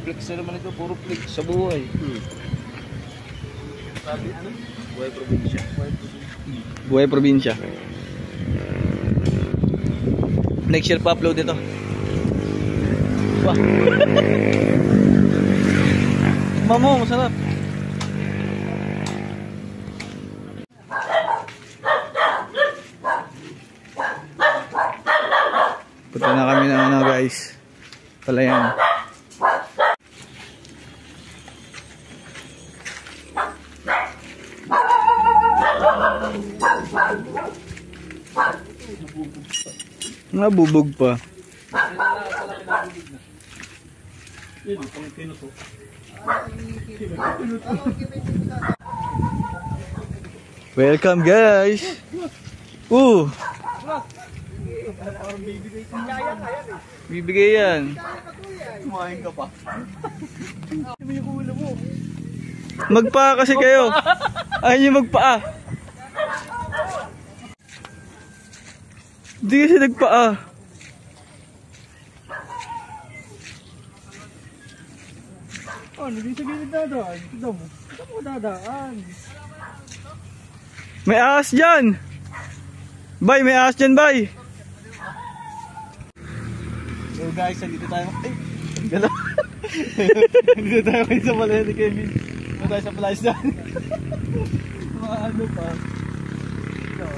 flex na naman ito, puro flex sa buhay. Sabi ano? Buhay probinsya. Buhay probinsya. Next year pa-upload ito. Wah. Mamo, masarap. Punta na kami ng ano guys. Palayan. Nabubog pa. Welcome guys. Bibigay yan. Kumain ka pa. Magpaa kasi kayo. Ayaw nyo magpaa. Hindi kasi nagpaa. Hindi sa gilid dadaan. Tignan mo. Tignan mo dadaan. May ahas dyan. Bay, may ahas dyan, bay. So guys, dito tayo. Ay, gala. Dito tayo kayo sa Palayan ni Kevin. Dito tayo sa Palayan. Mga ano pa. Ito.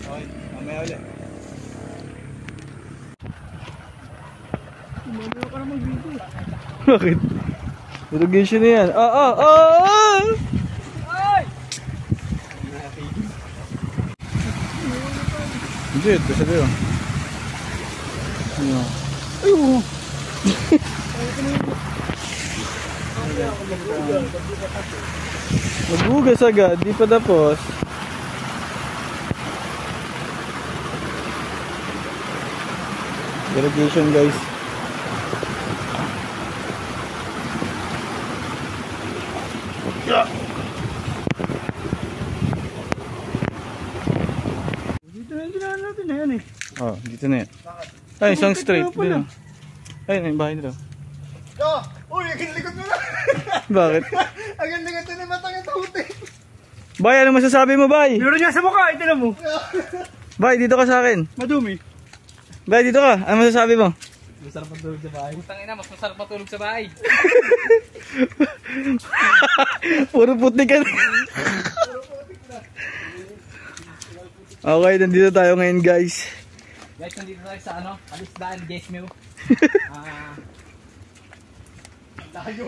Okay, mamaya ulit. Mamaya ka na mag-video. Bakit? Irrigation na yan. Hindi, ito sabi yun. Ano? Ayun! Maghugas agad, di pa tapos. Irrigation guys. Dito na yung dinahan natin na yan eh. Oh, dito na yan. Ay, isang straight. Dito. Ay, yung bahay nito. Uy, ang likod mo na! Bakit? Ang likod na matang ito uti. Bay, ano masasabi mo, Bay? Meron niya sa mukha, ito na mo. Bay, dito ka sa akin. Madumi. Bay, dito ka. Ano masasabi mo? Masarap matulog sa bahay. Putang ina, mas masarap matulog sa bahay. Puro putik ka. Okay, nandito tayo ngayon guys. Guys, nandito tayo sa ano, Alisdaan, Gesmew.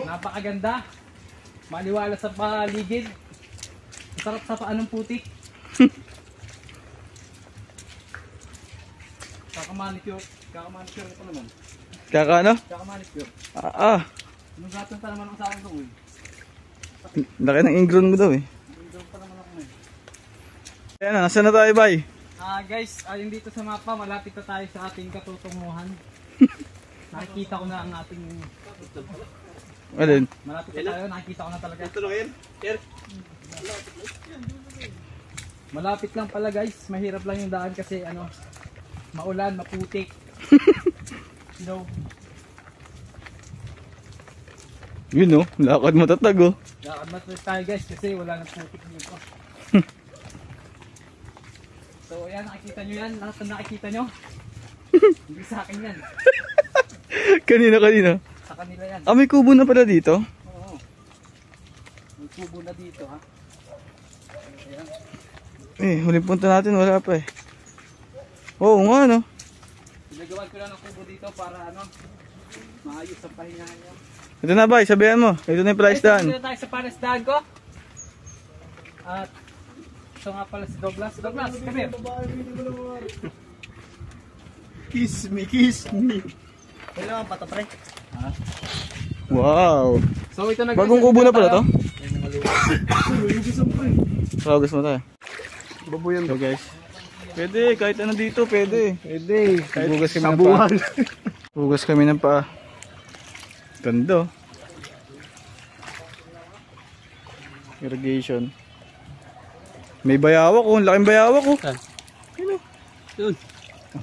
Napakaganda. Maliwala sa paligid. Masarap sa paanong putik. Kakamanicure. Kakamanicure ito naman. Kakaano? Kakamanicure. Anong gatong pa naman ako sa akin ito eh. Laki ng ingrown mo daw eh. Ingrown pa naman ako ngayon. Ayan na, nasaan na tayo, Bay? Guys, yung dito sa mapa, malapit na tayo sa ating katutunguhan. Nakikita ko na ang ating... Alin? Malapit na tayo, nakikita ko na talaga. Ito lang yan. Malapit lang pala guys, mahirap lang yung daan kasi ano, maulan, maputik. You know. Yun no, lakad matatag oh. Lakad matatag tayo guys kasi wala nang putik dito. So ayan, nakikita nyo yan, lahat na nakikita nyo. Hindi sa akin yan. Kanina. Sa kanila yan. May kubo na pala dito? Oo. May kubo na dito ha. Ayan. Huling punta natin, wala pa eh. Oo nga no. Pinagawan ko lang ng kubo dito para ano, maayos ang pahingahan nyo. Ito na Bay, sabihan mo. Ito na yung palaisdaan. Dito tayo sa palaisdaan ko. At ito nga pala si Douglas. Douglas, come here. Kiss me. Kailangan pata pre. Wow. So ito na Bagong kubo na pala to? Hugusan pre. Hugas mo tayo. Baboyan So guys. Pwede, kahit ano dito, pwede. Kahit hugas kami ng paa. Hugas kami ng paa. Ganda. Irrigation. May bayawak oh, laking bayawak oh. Yun.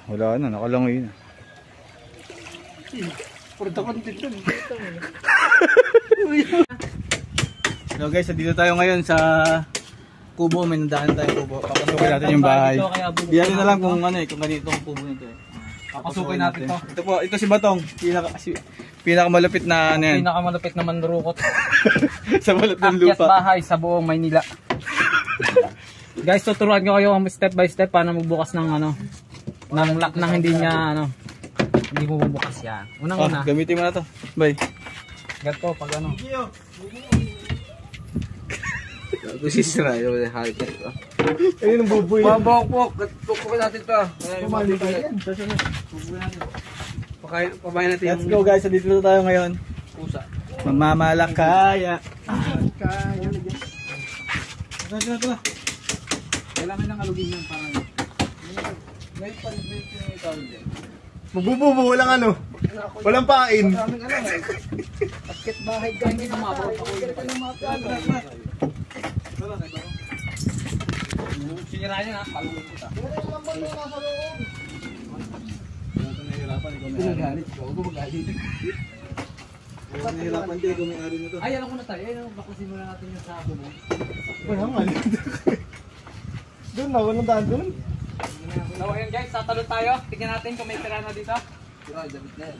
Wala na, nakalangoy na. Purta content dun. So guys, dito tayo ngayon sa kubo. May nadaan tayo kubo. Papasukin natin yung bahay. Diyan na lang kung ano kung ganito ang kubo nito Papasukin natin to. Ito po, ito si Batong. Pinakamalupit na ano yan. Pinakamalupit na mandurukot. Sa balot ng Akyat lupa. bahay sa buong Maynila. Guys, tuturuan ko kayo step by step paano magbukas ng ano, ng lock nang hindi niya ano, hindi mo bubukas yan. Unang-una. Gamitin mo na to. Bye. Ganito pag ano. Sisira yung high-tech. Ayun ang buboy. Pabok-pok. Pupukul natin ito. Pumali ka yan. Pakain natin Let's go guys, dito tayo ngayon. pusa. Mamamalakaya. Kailangan ng alugin yan para May tawag din. Magbububo, walang ano. Walang pain. akyat bahay ganyan ang mabot ako. Sinira niya na, palulog ko ta. Nahirapan din kung may ari nito. Ay, alam ko na tayo. Ayun, baklasin muna natin yung sa bumo. Wala nga. Doon na, walang daan doon. So, ayun guys, tatalon tayo. Tignan natin kung may pirana dito. Damit na yan.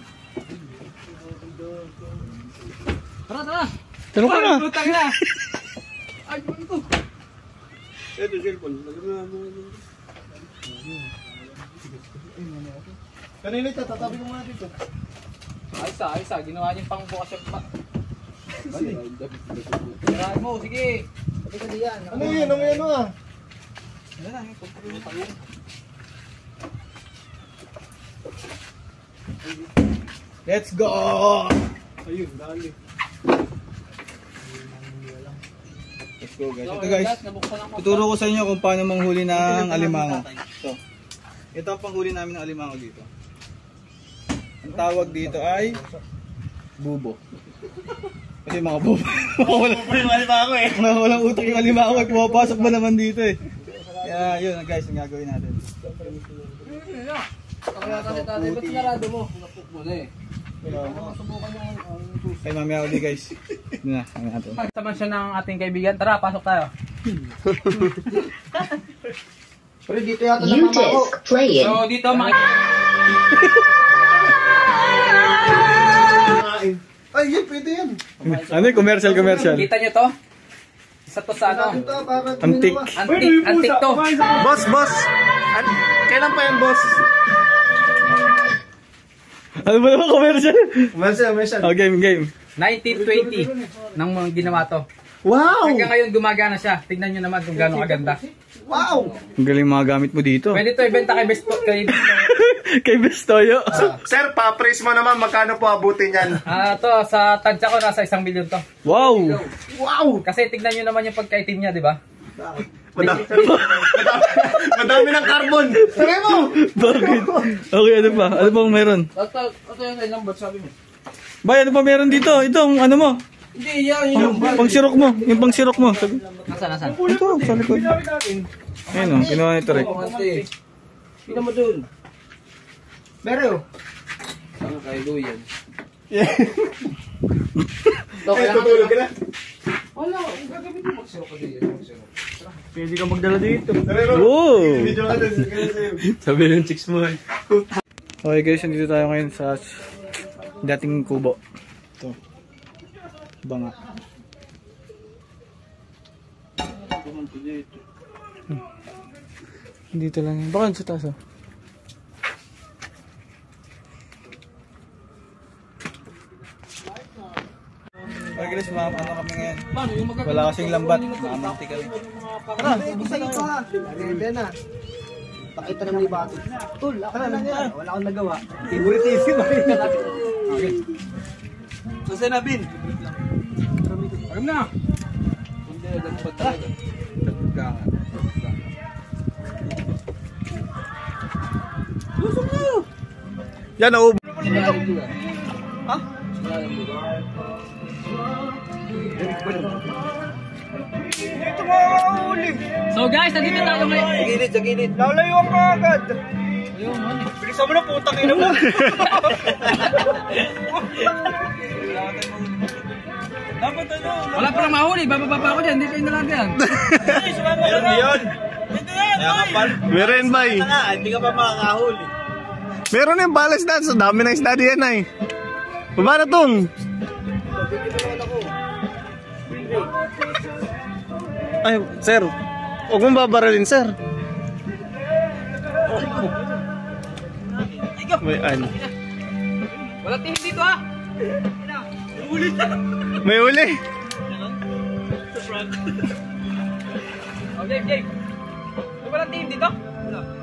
Tara, tara! Tulong ka na. Lutang na! Ay, ano to? Ito, cellphone. Kanina ito, tatabi ko muna dito. Ayos ah. Ginawa niyong pang bukas yung pa. Tirahin mo, sige. Sabi ka diyan. Ano yun? Ano yun ah? Let's go! Ayun, dali. Let's go guys. Ito guys, tuturo ko sa inyo kung paano manghuli ng alimango. Ito ang panghuli namin ng alimango dito. Ang tawag dito ay bubo. Kasi mga bubo. Walang utak yung alimango. Pumapasok ba naman dito eh. Kaya yun guys, ang gagawin natin. Ba't sinarado mo? Napuk mo na eh. Kay mamaya uli guys. Ito na, kami natin. Sama siya ng ating kaibigan. Tara, pasok tayo. Pero dito yata na You mama ko. disc playing. So, dito mga... Ay, yun, pwede yan. Ano yung commercial? Kita nyo to? Isa to sa ano? Antik. Antik to. Boss. Kailan pa yan, boss? Ano ba naman commercial? Commercial. Oh, game. 1920 nang mga ginawa to. Wow! Hanggang ngayon gumagana siya. Tignan nyo naman kung gaano kaganda. Wow! Ang galing mga gamit mo dito. Pwede to ibenta kay Besto. Kay Bestoyo. Sir, pa-praise mo naman, magkano po abutin yan? To sa tansya ko nasa 1 milyon to. Wow! Wow! Kasi tignan nyo naman yung pagkaitim niya, di ba? Madami ng carbon! Sabi mo! Bakit? Okay, ano pa? Ano pa meron? Ito yung ilang ba't sabi mo? Bay, ano pa meron dito? Ito, ano mo? Hindi, yan yung Pangsirok mo. Yung pangsirok mo. Nasaan? Ito, sa likod. Ayun o, ginawa nito Rick. Pina mo dun. Pero, Ano kayo duyan? tutulog ka na. Wala, gagawin mo magsiro ka diyan. Pwede kang magdala dito. Pero, Wow! video ka na sa'yo. Sabi ng chicks mo eh. Okay guys, nandito tayo ngayon sa dating kubo. Ito. Banga. Dito lang yun. Baka sa taas oh. Okay guys, ano kami ngayon? Wala kasing lambat. Mamanti kami. Tara, isa ito ha. Ganda na. Pakita naman yung bato. Tol, ako na lang yan. Wala akong nagawa. Favoritism. Okay. Basta na, Bin. Agam na! Hindi na ganun pa talaga. Yan, oh. Ha? So guys, nandito tayo ngayon. Sa gilid. Lalayo ka agad. Bilisan mo na, putang ina mo. Dapat ano? Wala pa lang mahuli, bababa pa ako dyan, hindi kayo nalagyan. Meron na yun. Meron ba eh? Hindi ka pa makakahuli. Meron na yung balas na. So dami na isda diyan ay. Baba na tong. Ay, sir. Huwag mong babaralin, sir. May ano. Wala tihim dito ha. May uli. Okay, Jake. Wala tihim dito?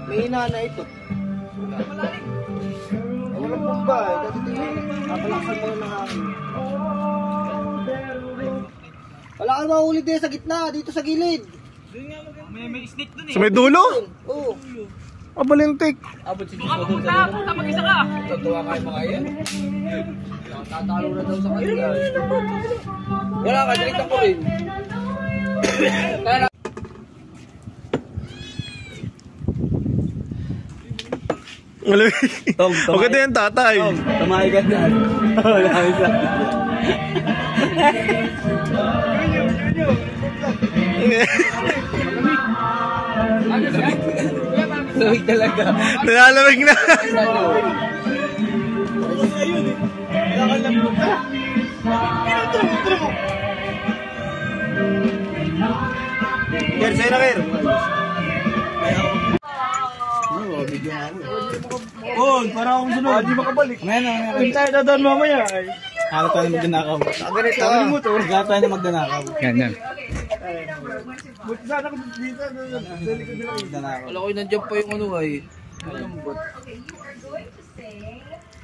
May hinana ito. Walang bomba eh. Kapalaksan mo ng hangin. Wala kang mahuli din sa gitna, dito sa gilid. May snake dun So may dulo? Oo. Abalintik. Puta, mag-isa ka. Tatuwa kayo mga yan. Tatalo na daw sa kayo. Wala ka, dilitan ko rin. Okay din yung tatay. Tumahay ka na. Wala kami sa... Lamig talaga. Nilalamig na. Ker, sa'yo na, Ker. Oh, para akong sunod. Hindi makabalik. Ngayon tayo dadaan mamaya. Hala tayo na magnanakaw. Ganito. Hala tayo na magnanakaw. Ganyan. Sana ko dito. Magnanakaw. Wala ko nandiyan pa yung ano ay.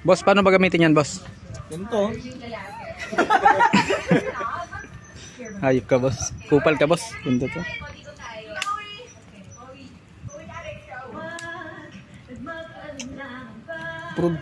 Boss, paano ba gamitin yan, boss? Ganito. Hayop ka, boss. Kupal ka, boss. Ganito to. Prod.